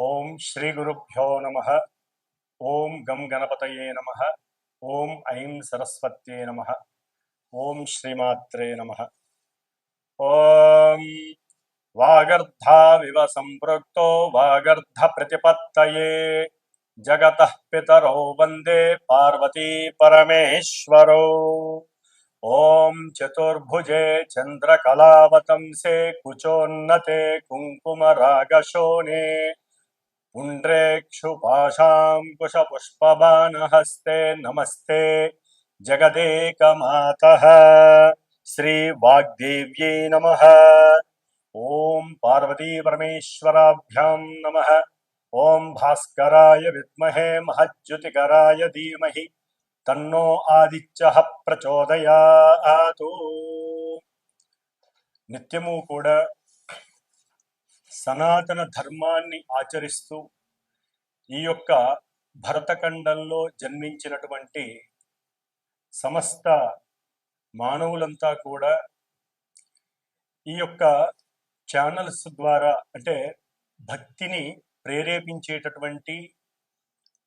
ఓం శ్రీ గురుభ్యో నమః. ఓం గం గణపతయే నమః. ఓం ఐం సరస్వత్యే నమః. ఓం శ్రీమాత్రే నమః. ఓం వాగర్ధావివ సంపృక్తో వాగర్ధ ప్రతిపత్తయే జగతః పితరౌ వందే పార్వతీ పరమేశ్వరౌ. ఓం చతుర్భుజే చంద్రకళావతంసే కుచోన్నతే కుంకుమరాగశోనే पुण्ड्रेक्षुपाशाङ्कुशपुष्पबाणहस्ते नमस्ते जगदेकमातः श्रीवाग्देव्यै नमः. ॐ पार्वतीपरमेश्वराभ्यां नमः. ॐ भास्कराय विद्महे महज्योतिकराय धीमहि तन्नो आदित्यः प्रचोदयात्. నిత్యము కూడా సనాతన ధర్మాన్ని ఆచరిస్తూ ఈ యొక్క భరతఖండంలో జన్మించినటువంటి సమస్త మానవులంతా కూడా ఈ యొక్క ఛానల్స్ ద్వారా అంటే భక్తిని ప్రేరేపించేటటువంటి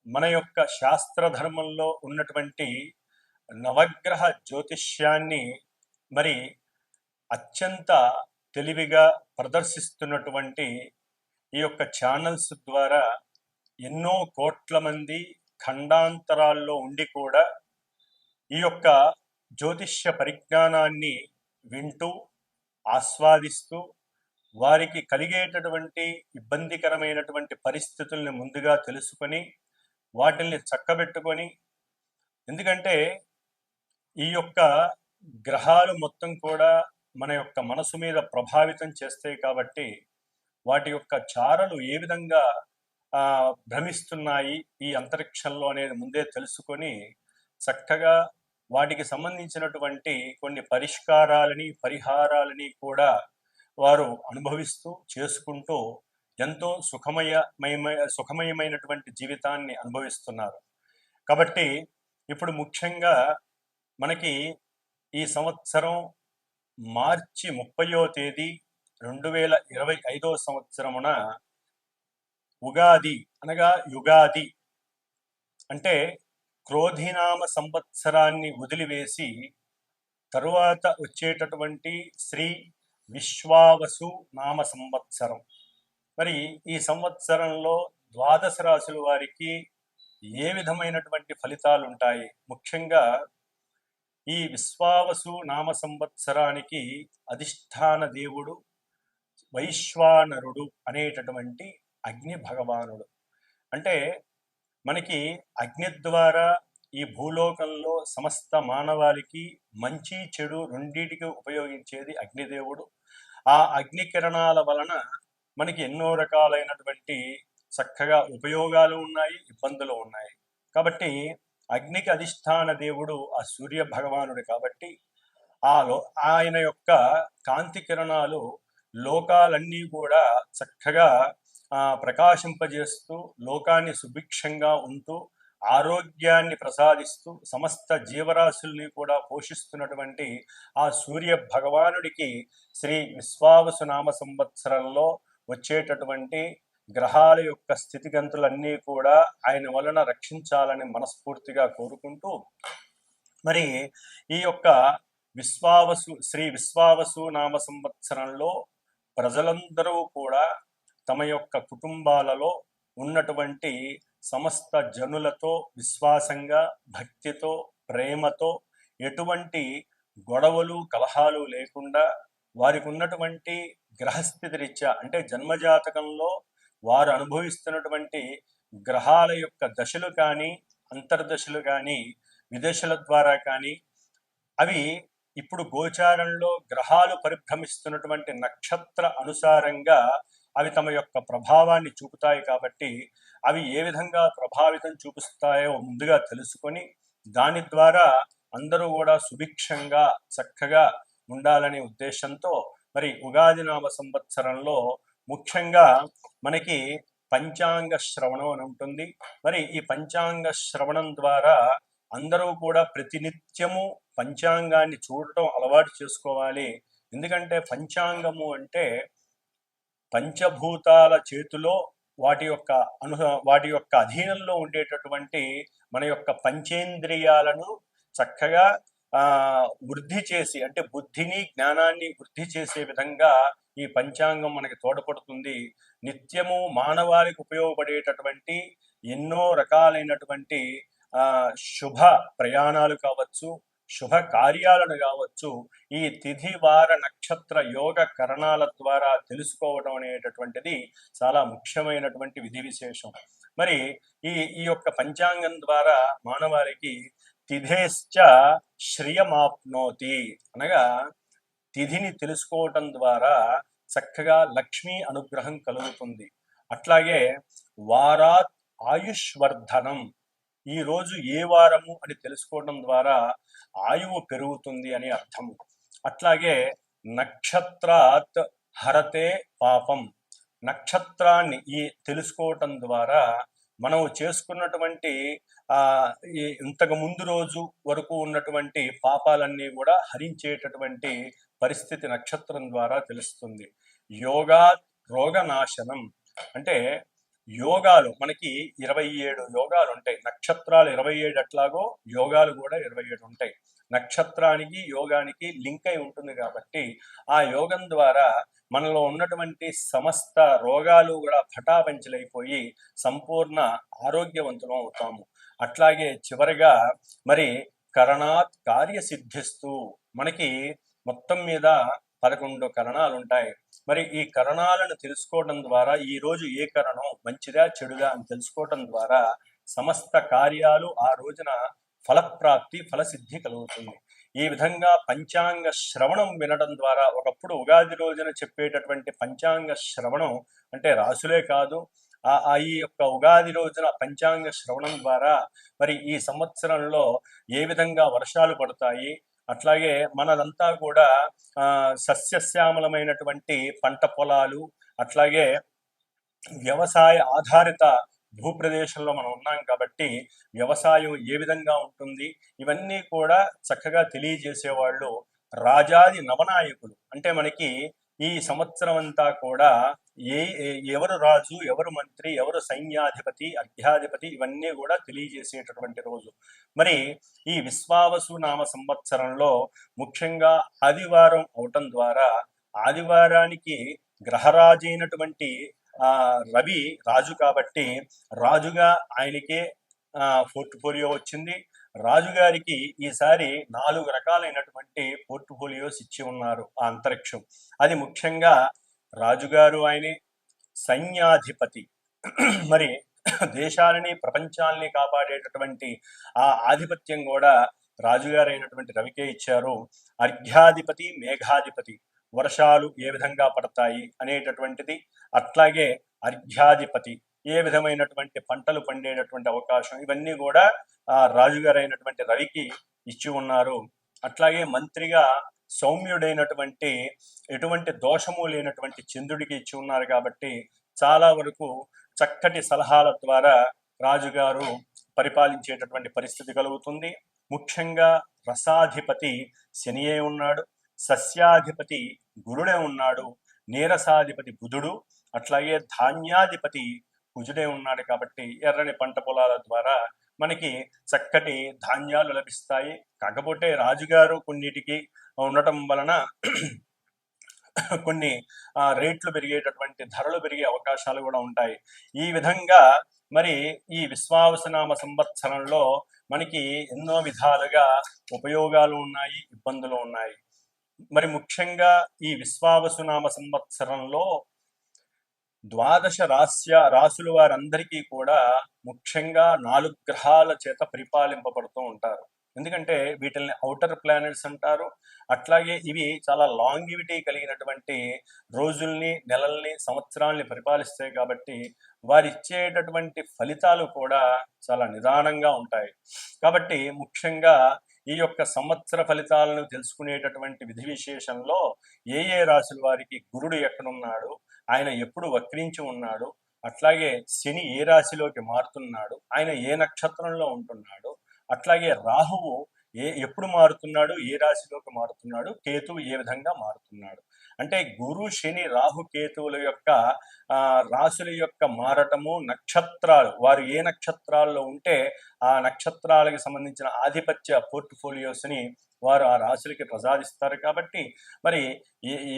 మన యొక్క శాస్త్ర ధర్మంలో ఉన్నటువంటి నవగ్రహ జ్యోతిష్యాన్ని మరి అత్యంత తెలివిగా ప్రదర్శిస్తున్నటువంటి ఈ యొక్క ఛానల్స్ ద్వారా ఎన్నో కోట్ల మంది ఖండాంతరాల్లో ఉండి కూడా ఈ యొక్క జ్యోతిష్య పరిజ్ఞానాన్ని వింటూ ఆస్వాదిస్తూ వారికి కలిగేటటువంటి ఇబ్బందికరమైనటువంటి పరిస్థితుల్ని ముందుగా తెలుసుకొని వాటిల్ని చక్కబెట్టుకొని, ఎందుకంటే ఈ యొక్క గ్రహాలు మొత్తం కూడా మన యొక్క మనసు మీద ప్రభావితం చేస్తాయి కాబట్టి వాటి యొక్క చారలు ఏ విధంగా భ్రమిస్తున్నాయి ఈ అంతరిక్షంలో అనేది ముందే తెలుసుకొని చక్కగా వాటికి సంబంధించినటువంటి కొన్ని పరిహారాలని కూడా వారు అనుభవిస్తూ చేసుకుంటూ ఎంతో సుఖమయమైనటువంటి జీవితాన్ని అనుభవిస్తున్నారు. కాబట్టి ఇప్పుడు ముఖ్యంగా మనకి ఈ సంవత్సరం మార్చి 30వ తేదీ 2025వ సంవత్సరమున ఉగాది అనగా యుగాది అంటే క్రోధినామ సంవత్సరాన్ని వదిలివేసి తరువాత వచ్చేటటువంటి శ్రీ విశ్వావసు నామ సంవత్సరం. మరి ఈ సంవత్సరంలో ద్వాదశ రాశుల వారికి ఏ విధమైనటువంటి ఫలితాలు ఉంటాయి? ముఖ్యంగా ఈ విశ్వావసు నామ సంవత్సరానికి అధిష్టాన దేవుడు వైశ్వానరుడు అనేటటువంటి అగ్ని భగవానుడు. అంటే మనకి అగ్ని ద్వారా ఈ భూలోకంలో సమస్త మానవాళికి మంచి చెడు రెండింటికి ఉపయోగించేది అగ్నిదేవుడు. ఆ అగ్ని కిరణాల వలన మనకి ఎన్నో రకాలైనటువంటి చక్కగా ఉపయోగాలు ఉన్నాయి, ఇబ్బందులు ఉన్నాయి. కాబట్టి అగ్నికి అధిష్టాన దేవుడు ఆ సూర్య భగవానుడు కాబట్టి ఆయన యొక్క కాంతి కిరణాలు లోకాలన్నీ కూడా చక్కగా ప్రకాశింపజేస్తూ లోకాన్ని సుభిక్షంగా ఉంటూ ఆరోగ్యాన్ని ప్రసాదిస్తూ సమస్త జీవరాశుల్ని కూడా పోషిస్తున్నటువంటి ఆ సూర్య భగవానుడికి శ్రీ విశ్వావసు నామ సంవత్సరంలో వచ్చేటటువంటి గ్రహాల యొక్క స్థితిగతులన్నీ కూడా ఆయన వలన రక్షించాలని మనస్ఫూర్తిగా కోరుకుంటూ, మరి ఈ యొక్క శ్రీ విశ్వావసు నామ సంవత్సరంలో ప్రజలందరూ కూడా తమ యొక్క కుటుంబాలలో ఉన్నటువంటి సమస్త జనులతో విశ్వాసంగా, భక్తితో, ప్రేమతో, ఎటువంటి గొడవలు కలహాలు లేకుండా వారికి ఉన్నటువంటి గ్రహస్థితి రీత్యా అంటే జన్మజాతకంలో వారు అనుభవిస్తున్నటువంటి గ్రహాల యొక్క దశలు కానీ, అంతర్దశలు కానీ, విదశల ద్వారా కానీ, అవి ఇప్పుడు గోచారంలో గ్రహాలు పరిభ్రమిస్తున్నటువంటి నక్షత్ర అనుసారంగా అవి తమ యొక్క ప్రభావాన్ని చూపుతాయి. కాబట్టి అవి ఏ విధంగా ప్రభావితం చూపిస్తాయో ముందుగా తెలుసుకొని దాని ద్వారా అందరూ కూడా సుభిక్షంగా చక్కగా ఉండాలనే ఉద్దేశంతో మరి ఉగాది నామ సంవత్సరంలో ముఖ్యంగా మనకి పంచాంగ శ్రవణం అని ఉంటుంది. మరి ఈ పంచాంగ శ్రవణం ద్వారా అందరూ కూడా ప్రతినిత్యము పంచాంగాన్ని చూడటం అలవాటు చేసుకోవాలి. ఎందుకంటే పంచాంగము అంటే పంచభూతాల చేతిలో వాటి యొక్క వాటి యొక్క అధీనంలో ఉండేటటువంటి మన యొక్క పంచేంద్రియాలను చక్కగా వృద్ధి చేసి, అంటే బుద్ధిని జ్ఞానాన్ని వృద్ధి చేసే విధంగా ఈ పంచాంగం మనకి తోడ్పడుతుంది. నిత్యము మానవాళికి ఉపయోగపడేటటువంటి ఎన్నో రకాలైనటువంటి శుభ ప్రయాణాలు కావచ్చు, శుభ కార్యాలను కావచ్చు, ఈ తిథి వార నక్షత్ర యోగ కరణాల ద్వారా తెలుసుకోవడం అనేటటువంటిది చాలా ముఖ్యమైనటువంటి విధి విశేషం. మరి ఈ యొక్క పంచాంగం ద్వారా మానవాళికి తిథేశ్చ శ్రియమాప్నోతి అనగా తిథిని తెలుసుకోవటం ద్వారా చక్కగా లక్ష్మీ అనుగ్రహం కలుగుతుంది. అట్లాగే వారాత్ ఆయుష్వర్ధనం, ఈరోజు ఏ వారము అని తెలుసుకోవడం ద్వారా ఆయువు పెరుగుతుంది అని అర్థము. అట్లాగే నక్షత్రాత్ హరతే పాపం, నక్షత్రాన్ని తెలుసుకోవటం ద్వారా మనం చేసుకున్నటువంటి ఇంతకు ముందు రోజు వరకు ఉన్నటువంటి పాపాలన్నీ కూడా హరించేటటువంటి పరిస్థితి నక్షత్రం ద్వారా తెలుస్తుంది. యోగా రోగనాశనం, అంటే యోగాలు మనకి 27 యోగాలు ఉంటాయి. నక్షత్రాలు 27 అట్లాగో యోగాలు కూడా 27 ఉంటాయి. నక్షత్రానికి యోగానికి లింక్ అయి ఉంటుంది కాబట్టి ఆ యోగం ద్వారా మనలో ఉన్నటువంటి సమస్త రోగాలు కూడా పటాపంచలైపోయి సంపూర్ణ ఆరోగ్యవంతులం అవుతాము. అట్లాగే చివరిగా మరి కరణాత్ కార్యసిద్ధిస్తూ, మనకి మొత్తం మీద 11 కరణాలు ఉంటాయి. మరి ఈ కరణాలను తెలుసుకోవడం ద్వారా ఈ రోజు ఏ కరణం మంచిదా చెడుదా అని తెలుసుకోవడం ద్వారా సమస్త కార్యాలు ఆ రోజున ఫలప్రాప్తి ఫలసిద్ధి కలుగుతుంది. ఈ విధంగా పంచాంగ శ్రవణం వినడం ద్వారా, ఒకప్పుడు ఉగాది రోజున చెప్పేటటువంటి పంచాంగ శ్రవణం అంటే రాసులే కాదు, ఈ యొక్క ఉగాది రోజున పంచాంగ శ్రవణం ద్వారా మరి ఈ సంవత్సరంలో ఏ విధంగా వర్షాలు పడతాయి, అట్లాగే మనదంతా కూడా సస్యశ్యామలమైనటువంటి పంట పొలాలు, అట్లాగే వ్యవసాయ ఆధారిత భూప్రదేశంలో మనం ఉన్నాం కాబట్టి వ్యవసాయం ఏ విధంగా ఉంటుంది, ఇవన్నీ కూడా చక్కగా తెలియజేసేవాళ్ళు రాజాది నవనాయకులు. అంటే మనకి ఈ సంవత్సరం అంతా కూడా ఎవరు రాజు, ఎవరు మంత్రి, ఎవరు సైన్యాధిపతి, అర్ఘ్యాధిపతి, ఇవన్నీ కూడా తెలియజేసేటటువంటి రోజు. మరి ఈ విశ్వావసు నామ సంవత్సరంలో ముఖ్యంగా ఆదివారం అవటం ద్వారా, ఆదివారానికి గ్రహరాజు అయినటువంటి రవి రాజు కాబట్టి రాజుగా ఆయనకే పోర్ట్ఫోలియో వచ్చింది. రాజుగారికి ఈసారి 4 రకాలైనటువంటి పోర్ట్ఫోలియోస్ ఇచ్చి ఉన్నారు ఆ అంతరిక్షం. అది ముఖ్యంగా రాజుగారు ఆయనే, సైన్యాధిపతి మరి దేశాలని ప్రపంచాలని కాపాడేటటువంటి ఆ ఆధిపత్యం కూడా రాజుగారైనటువంటి రవికే ఇచ్చారు. అర్ఘ్యాధిపతి మేఘాధిపతి, వర్షాలు ఏ విధంగా పడతాయి అనేటటువంటిది, అట్లాగే అర్ఘ్యాధిపతి ఏ విధమైనటువంటి పంటలు పండేటటువంటి అవకాశం, ఇవన్నీ కూడా రాజుగారైనటువంటి రవికి ఇచ్చి ఉన్నారు. అట్లాగే మంత్రిగా సౌమ్యుడైనటువంటి ఎటువంటి దోషము లేనటువంటి చంద్రుడికి ఇచ్చి ఉన్నారు కాబట్టి చాలా వరకు చక్కటి సలహాల ద్వారా రాజుగారు పరిపాలించేటటువంటి పరిస్థితి కలుగుతుంది. ముఖ్యంగా రసాధిపతి శనియే ఉన్నాడు, సస్యాధిపతి గురుడే ఉన్నాడు, నీరసాధిపతి బుధుడు, అట్లాగే ధాన్యాధిపతి కుజుడే ఉన్నాడు. కాబట్టి ఎర్రని పంట పొలాల ద్వారా మనకి చక్కటి ధాన్యాలు లభిస్తాయి. కాకపోతే రాజుగారు కొన్నిటికి ఉండటం వలన కొన్ని రేట్లు పెరిగేటటువంటి, ధరలు పెరిగే అవకాశాలు కూడా ఉంటాయి. ఈ విధంగా మరి ఈ విశ్వావసునామ సంవత్సరంలో మనకి ఎన్నో విధాలుగా ఉపయోగాలు ఉన్నాయి, ఇబ్బందులు ఉన్నాయి. మరి ముఖ్యంగా ఈ విశ్వావసునామ సంవత్సరంలో 12 రాసుల వారందరికీ కూడా ముఖ్యంగా 4 గ్రహాల చేత పరిపాలింపబడుతూ ఉంటారు. ఎందుకంటే వీటిల్ని ఔటర్ ప్లానెట్స్ అంటారు. అట్లాగే ఇవి చాలా లాంగివిటీ కలిగినటువంటి రోజుల్ని, నెలల్ని, సంవత్సరాల్ని పరిపాలిస్తాయి కాబట్టి వారు ఇచ్చేటటువంటి ఫలితాలు కూడా చాలా నిదానంగా ఉంటాయి. కాబట్టి ముఖ్యంగా ఈ యొక్క సంవత్సర ఫలితాలను తెలుసుకునేటటువంటి విధి విశేషంలో ఏ రాశుల వారికి గురుడు ఎక్కడున్నాడు, ఆయన ఎప్పుడు వక్రించి ఉన్నాడు, అట్లాగే శని ఏ రాశిలోకి మారుతున్నాడు, ఆయన ఏ నక్షత్రంలో ఉంటున్నాడు, అట్లాగే రాహువు ఎప్పుడు మారుతున్నాడు, ఏ రాశిలోకి మారుతున్నాడు, కేతువు ఏ విధంగా మారుతున్నాడు అంటే గురు శని రాహుకేతువుల యొక్క రాశుల యొక్క మారటము, నక్షత్రాలు వారు ఏ నక్షత్రాల్లో ఉంటే ఆ నక్షత్రాలకు సంబంధించిన ఆధిపత్య పోర్ట్ఫోలియోస్ని వారు ఆ రాశులకి ప్రసాదిస్తారు. కాబట్టి మరి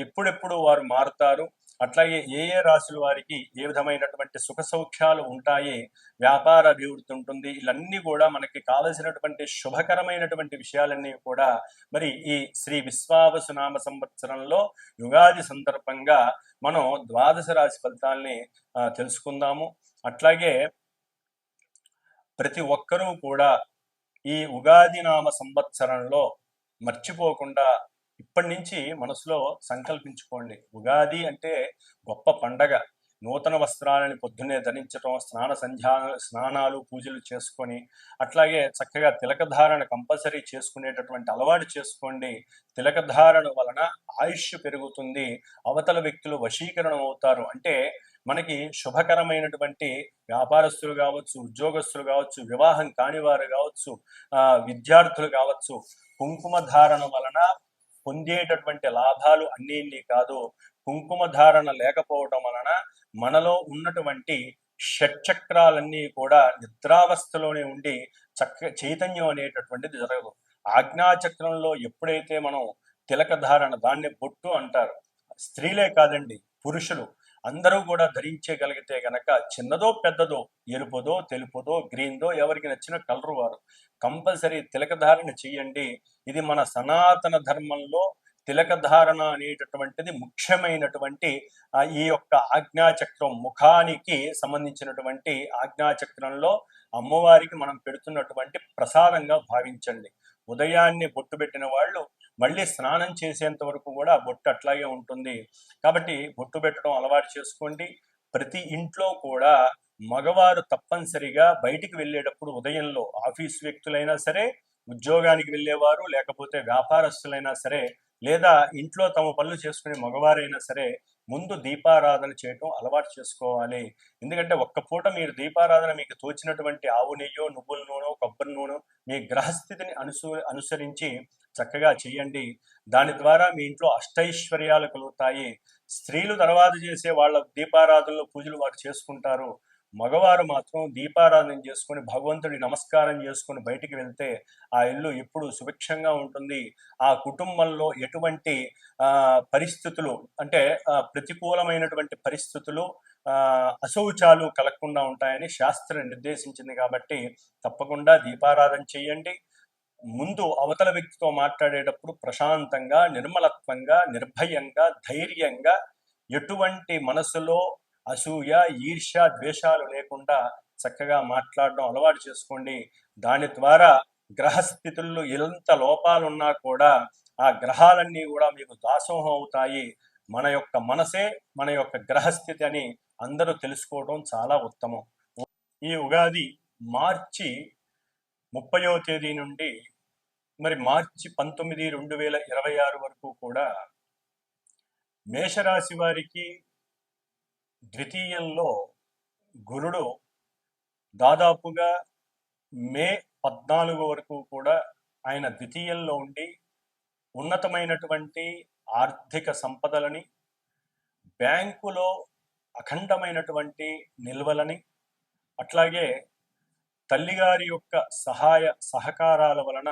ఎప్పుడెప్పుడు వారు మారుతారు, అట్లాగే ఏ ఏ రాశుల వారికి ఏ విధమైనటువంటి సుఖ సౌఖ్యాలు ఉంటాయి, వ్యాపార అభివృద్ధి ఉంటుంది, ఇవన్నీ కూడా మనకి కావలసినటువంటి శుభకరమైనటువంటి విషయాలన్నీ కూడా మరి ఈ శ్రీ విశ్వావసునామ సంవత్సరంలో యుగాది సందర్భంగా మనం ద్వాదశ రాశి ఫలితాల్ని తెలుసుకుందాము. అట్లాగే ప్రతి ఒక్కరూ కూడా ఈ ఉగాది నామ సంవత్సరంలో మర్చిపోకుండా ఇప్పటి నుంచి మనసులో సంకల్పించుకోండి. ఉగాది అంటే గొప్ప పండగ. నూతన వస్త్రాలని పొద్దున్నే ధరించడం, స్నానాలు పూజలు చేసుకొని, అట్లాగే చక్కగా తిలకధారణ కంపల్సరీ చేసుకునేటటువంటి అలవాటు చేసుకోండి. తిలకధారణ వలన ఆయుష్ పెరుగుతుంది, అవతల వ్యక్తులు వశీకరణం అవుతారు. అంటే మనకి శుభకరమైనటువంటి వ్యాపారస్తులు కావచ్చు, ఉద్యోగస్తులు కావచ్చు, వివాహం కానివారు కావచ్చు, విద్యార్థులు కావచ్చు, కుంకుమ ధారణ వలన పొందేటటువంటి లాభాలు అన్నీ కాదు, కుంకుమ ధారణ లేకపోవడం వలన మనలో ఉన్నటువంటి షట్చక్రాలన్నీ కూడా నిద్రావస్థలోనే ఉండి చైతన్యం అనేటటువంటిది జరగదు. ఆజ్ఞాచక్రంలో ఎప్పుడైతే మనం తిలక ధారణ, దాన్ని బొట్టు అంటారు, స్త్రీలే కాదండి పురుషులు అందరూ కూడా ధరించగలిగితే గనక చిన్నదో పెద్దదో, ఎరుపుదో తెలుపుదో గ్రీన్దో ఎవరికి నచ్చిన కలరు వారు కంపల్సరీ తిలకధారణ చెయ్యండి. ఇది మన సనాతన ధర్మంలో తిలకధారణ అనేటటువంటిది ముఖ్యమైనటువంటి ఈ యొక్క ఆజ్ఞాచక్రం, ముఖానికి సంబంధించినటువంటి ఆజ్ఞాచక్రంలో అమ్మవారికి మనం పెడుతున్నటువంటి ప్రసాదంగా భావించండి. ఉదయాన్నే బొట్టు పెట్టిన వాళ్ళు మళ్ళీ స్నానం చేసేంత వరకు కూడా బొట్టు అట్లాగే ఉంటుంది. కాబట్టి బొట్టు పెట్టడం అలవాటు చేసుకోండి. ప్రతి ఇంట్లో కూడా మగవారు తప్పనిసరిగా బయటికి వెళ్ళేటప్పుడు ఉదయంలో, ఆఫీస్ వ్యక్తులైనా సరే, ఉద్యోగానికి వెళ్ళేవారు, లేకపోతే వ్యాపారస్తులైనా సరే, లేదా ఇంట్లో తమ పనులు చేసుకునే మగవారైనా సరే, ముందు దీపారాధన చేయటం అలవాటు చేసుకోవాలి. ఎందుకంటే ఒక్క పూట మీరు దీపారాధన మీకు తోచినటువంటి ఆవు నెయ్యో, నువ్వుల నూనె, కొబ్బరి నూనె మీ గ్రహస్థితిని అనుసరించి చక్కగా చేయండి. దాని ద్వారా మీ ఇంట్లో అష్టైశ్వర్యాలు కలుగుతాయి. స్త్రీలు తర్వాత చేసే వాళ్ళ దీపారాధనలో పూజలు వారు చేసుకుంటారు. మగవారు మాత్రం దీపారాధన చేసుకొని భగవంతుడి నమస్కారం చేసుకొని బయటికి వెళ్తే ఆ ఇల్లు ఎప్పుడు సుభిక్షంగా ఉంటుంది. ఆ కుటుంబంలో ఎటువంటి పరిస్థితులు అంటే ప్రతికూలమైనటువంటి పరిస్థితులు, అశౌచాలు కలగకుండా ఉంటాయని శాస్త్రం నిర్దేశించింది. కాబట్టి తప్పకుండా దీపారాధన చేయండి. ముందు అవతల వ్యక్తితో మాట్లాడేటప్పుడు ప్రశాంతంగా, నిర్మలత్వంగా, నిర్భయంగా, ధైర్యంగా, ఎటువంటి మనసులో అసూయ, ఈర్ష్య, ద్వేషాలు లేకుండా చక్కగా మాట్లాడడం అలవాటు చేసుకోండి. దాని ద్వారా గ్రహస్థితుల్లో ఎంత లోపాలున్నా కూడా ఆ గ్రహాలన్నీ కూడా మీకు దాసోహం అవుతాయి. మన యొక్క మనసే మన యొక్క గ్రహస్థితి అని అందరూ తెలుసుకోవడం చాలా ఉత్తమం. ఈ ఉగాది మార్చి 30వ తేదీ నుండి మరి మార్చి 19, 2026 వరకు కూడా మేషరాశి వారికి ద్వితీయంలో గురుడు దాదాపుగా మే 14 వరకు కూడా ఆయన ద్వితీయంలో ఉండి ఉన్నతమైనటువంటి ఆర్థిక సంపదలని, బ్యాంకులో అఖండమైనటువంటి నిల్వలని, అట్లాగే తల్లిగారి యొక్క సహాయ సహకారాల వలన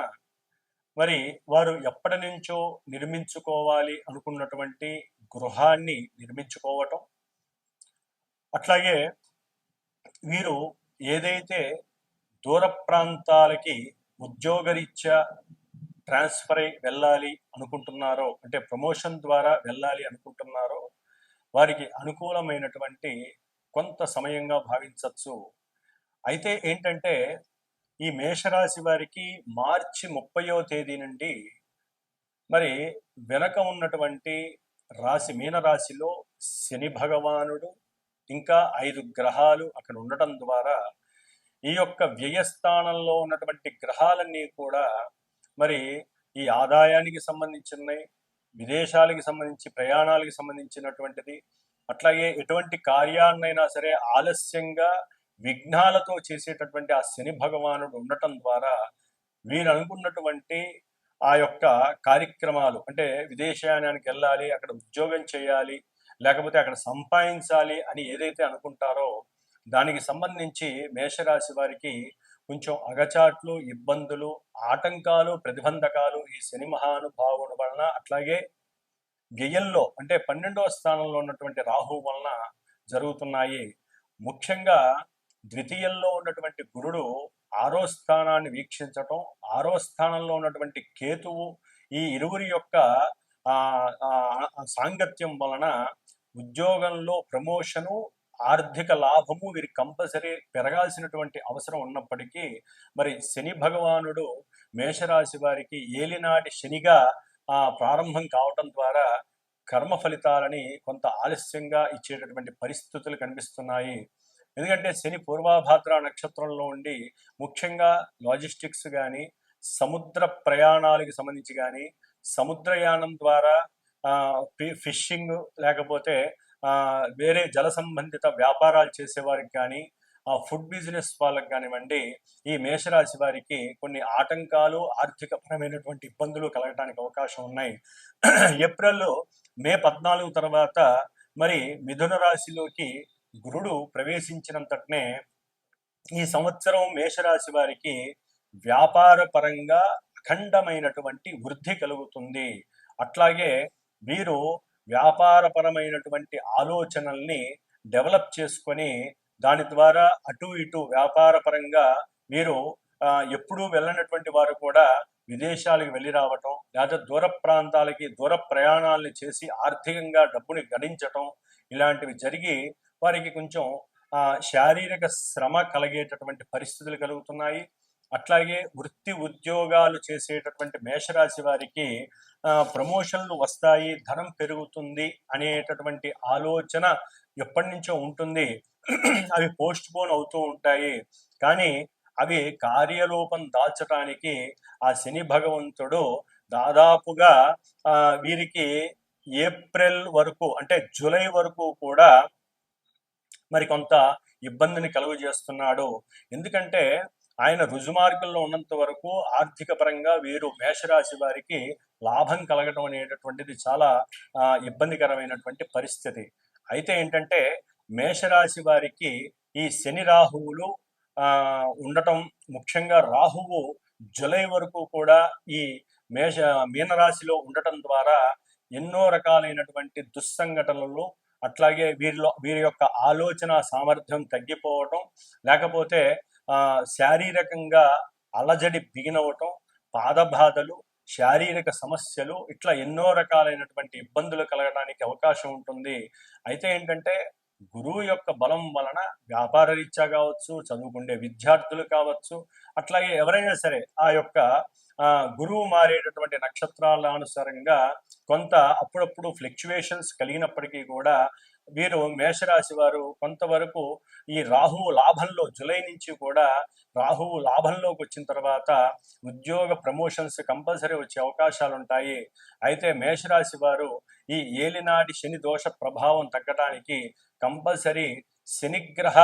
మరి వారు ఎప్పటి నుంచో నిర్మించుకోవాలి అనుకున్నటువంటి గృహాన్ని నిర్మించుకోవటం, అట్లాగే వీరు ఏదైతే దూర ప్రాంతాలకి ఉద్యోగరీత్యా ట్రాన్స్ఫర్ అయి వెళ్ళాలి అనుకుంటున్నారో, అంటే ప్రమోషన్ ద్వారా వెళ్ళాలి అనుకుంటున్నారో, వారికి అనుకూలమైనటువంటి కొంత సమయంగా భావించవచ్చు. అయితే ఏంటంటే ఈ మేషరాశి వారికి మార్చి 30వ తేదీ నుండి మరి వెనక ఉన్నటువంటి రాశి మీనరాశిలో శని భగవానుడు ఇంకా 5 గ్రహాలు అక్కడ ఉండటం ద్వారా ఈ యొక్క వ్యయస్థానంలో ఉన్నటువంటి గ్రహాలన్నీ కూడా మరి ఈ ఆదాయానికి సంబంధించినవి, విదేశాలకు సంబంధించి ప్రయాణాలకు సంబంధించినటువంటిది, అట్లాగే ఎటువంటి కార్యాన్నైనా సరే ఆలస్యంగా విఘ్నాలతో చేసేటటువంటి ఆ శని భగవానుడు ఉండటం ద్వారా వీరు అనుకున్నటువంటి ఆ యొక్క కార్యక్రమాలు అంటే విదేశయానానికి వెళ్ళాలి, అక్కడ ఉద్యోగం చేయాలి, లేకపోతే అక్కడ సంపాదించాలి అని ఏదైతే అనుకుంటారో దానికి సంబంధించి మేషరాశి వారికి కొంచెం అగచాట్లు, ఇబ్బందులు, ఆటంకాలు, ప్రతిబంధకాలు ఈ శని మహానుభావుడు వలన, అట్లాగే వ్యయంలో అంటే 12వ స్థానంలో ఉన్నటువంటి రాహు వలన జరుగుతున్నాయి. ముఖ్యంగా ద్వితీయంలో ఉన్నటువంటి గురుడు 6వ స్థానాన్ని వీక్షించటం, 6వ స్థానంలో ఉన్నటువంటి కేతువు ఈ ఇరువురి యొక్క సాంగత్యం వలన ఉద్యోగంలో ప్రమోషను, ఆర్థిక లాభము వీరి కంపల్సరీ పెరగాల్సినటువంటి అవసరం ఉన్నప్పటికీ మరి శని భగవానుడు మేషరాశి వారికి ఏలినాటి శనిగా ప్రారంభం కావటం ద్వారా కర్మ ఫలితాలని కొంత ఆలస్యంగా ఇచ్చేటటువంటి పరిస్థితులు కనిపిస్తున్నాయి. ఎందుకంటే శని పూర్వభాద్ర నక్షత్రంలో ఉండి ముఖ్యంగా లాజిస్టిక్స్ కానీ, సముద్ర ప్రయాణాలకు సంబంధించి కానీ, సముద్రయానం ద్వారా ఫిషింగ్ లేకపోతే వేరే జల సంబంధిత వ్యాపారాలు చేసేవారికి కానీ, ఫుడ్ బిజినెస్ వాళ్ళకి కానివ్వండి, ఈ మేషరాశి వారికి కొన్ని ఆటంకాలు, ఆర్థికపరమైనటువంటి ఇబ్బందులు కలగడానికి అవకాశం ఉన్నాయి. మే 14 తర్వాత మరి మిథున రాశిలోకి గురుడు ప్రవేశించినంతటనే ఈ సంవత్సరం మేషరాశి వారికి వ్యాపార పరంగా అఖండమైనటువంటి వృద్ధి కలుగుతుంది. అట్లాగే వీరు వ్యాపారపరమైనటువంటి ఆలోచనల్ని డెవలప్ చేసుకొని దాని ద్వారా అటు ఇటు వ్యాపార పరంగా వీరు ఎప్పుడూ వెళ్ళనటువంటి వారు కూడా విదేశాలకు వెళ్ళి రావటం, లేదా దూర ప్రాంతాలకి దూర ప్రయాణాలను చేసి ఆర్థికంగా డబ్బుని గడించటం, ఇలాంటివి జరిగి వారికి కొంచెం శారీరక శ్రమ కలిగేటటువంటి పరిస్థితులు కలుగుతున్నాయి. అట్లాగే వృత్తి ఉద్యోగాలు చేసేటటువంటి మేషరాశి వారికి ప్రమోషన్లు వస్తాయి, ధనం పెరుగుతుంది అనేటటువంటి ఆలోచన ఎప్పటి నుంచో ఉంటుంది. అవి పోస్ట్ పోన్ అవుతూ ఉంటాయి. కానీ అవి కార్యరూపం దాల్చడానికి ఆ శని భగవంతుడు దాదాపుగా వీరికి ఏప్రిల్ వరకు అంటే జూలై వరకు కూడా మరి కొంత ఇబ్బందిని కలుగజేస్తున్నాడు. ఎందుకంటే ఆయన రుజుమార్గంలో ఉన్నంత వరకు ఆర్థిక పరంగా వీరు మేషరాశి వారికి లాభం కలగడం అనేటటువంటిది చాలా ఇబ్బందికరమైనటువంటి పరిస్థితి. అయితే ఏంటంటే మేషరాశి వారికి ఈ శని రాహువులు ఉండటం, ముఖ్యంగా రాహువు జూలై వరకు కూడా ఈ మీనరాశిలో ఉండటం ద్వారా ఎన్నో రకాలైనటువంటి దుస్సంఘటనలు, అట్లాగే వీరి యొక్క ఆలోచన సామర్థ్యం తగ్గిపోవటం, లేకపోతే శారీరకంగా అలజడి బిగినవటం, పాదబాధలు, శారీరక సమస్యలు, ఇట్లా ఎన్నో రకాలైనటువంటి ఇబ్బందులు కలగడానికి అవకాశం ఉంటుంది. అయితే ఏంటంటే గురువు యొక్క బలం వలన వ్యాపార రీత్యా కావచ్చు, చదువుకునే విద్యార్థులు కావచ్చు, అట్లాగే ఎవరైనా సరే ఆ యొక్క గురువు మారేటటువంటి నక్షత్రాల అనుసారంగా కొంత అప్పుడప్పుడు ఫ్లక్చువేషన్స్ కలిగినప్పటికీ కూడా వీరు మేషరాశి వారు కొంతవరకు ఈ రాహువు లాభంలో జూలై నుంచి కూడా రాహువు లాభంలోకి వచ్చిన తర్వాత ఉద్యోగ ప్రమోషన్స్ కంపల్సరీ వచ్చే అవకాశాలు ఉంటాయి. అయితే మేషరాశి వారు ఈ ఏలినాటి శని దోష ప్రభావం తగ్గడానికి కంపల్సరీ శనిగ్రహ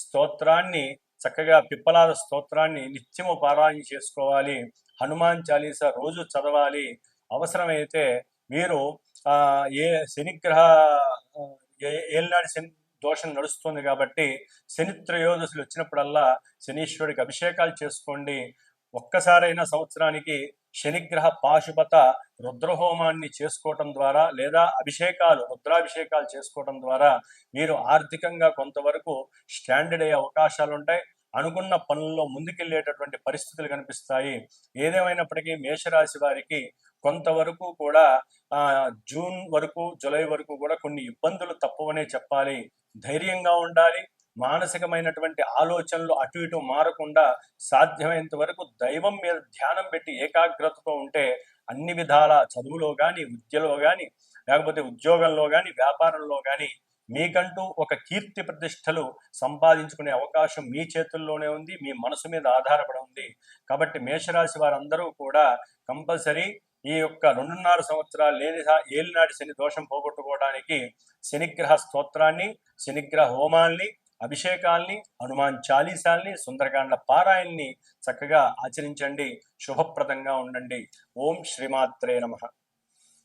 స్తోత్రాన్ని, చక్కగా పిప్పలాద స్తోత్రాన్ని నిత్యము పారాయణ చేసుకోవాలి. హనుమాన్ చాలీసా రోజు చదవాలి. అవసరమైతే మీరు ఏ శనిగ్రహ ఏలినాటి శని దోషం నడుస్తుంది కాబట్టి శని త్రయోదశులు వచ్చినప్పుడల్లా శనీశ్వరుడికి అభిషేకాలు చేసుకోండి. ఒక్కసారైనా సంవత్సరానికి శనిగ్రహ పాశుపత రుద్రహోమాన్ని చేసుకోవటం ద్వారా లేదా రుద్రాభిషేకాలు చేసుకోవటం ద్వారా మీరు ఆర్థికంగా కొంతవరకు స్టాండర్డ్ అయ్యే అవకాశాలు ఉంటాయి. అనుకున్న పనుల్లో ముందుకెళ్లేటటువంటి పరిస్థితులు కనిపిస్తాయి. ఏదేమైనప్పటికీ మేషరాశి వారికి కొంతవరకు కూడా జూన్ వరకు జూలై వరకు కూడా కొన్ని ఇబ్బందులు తప్పవనే చెప్పాలి. ధైర్యంగా ఉండాలి. మానసికమైనటువంటి ఆలోచనలు అటు ఇటు మారకుండా సాధ్యమైనంత వరకు దైవం మీద ధ్యానం పెట్టి ఏకాగ్రతతో ఉంటే అన్ని విధాల చదువులో కానీ, విద్యలో కానీ, లేకపోతే ఉద్యోగంలో కానీ, వ్యాపారంలో కానీ మీకంటూ ఒక కీర్తి ప్రతిష్టలు సంపాదించుకునే అవకాశం మీ చేతుల్లోనే ఉంది, మీ మనసు మీద ఆధారపడి ఉంది. కాబట్టి మేషరాశి వారందరూ కూడా కంపల్సరీ ఈ యొక్క 2.5 సంవత్సరాలు ఏలినాటి శని దోషం పోగొట్టుకోవడానికి శనిగ్రహ స్తోత్రాన్ని, శనిగ్రహ హోమాల్ని, అభిషేకాల్ని, హనుమాన్ చాలీసాల్ని, సుందరకాండ పారాయణని చక్కగా ఆచరించండి. శుభప్రదంగా ఉండండి. ఓం శ్రీమాత్రే నమః.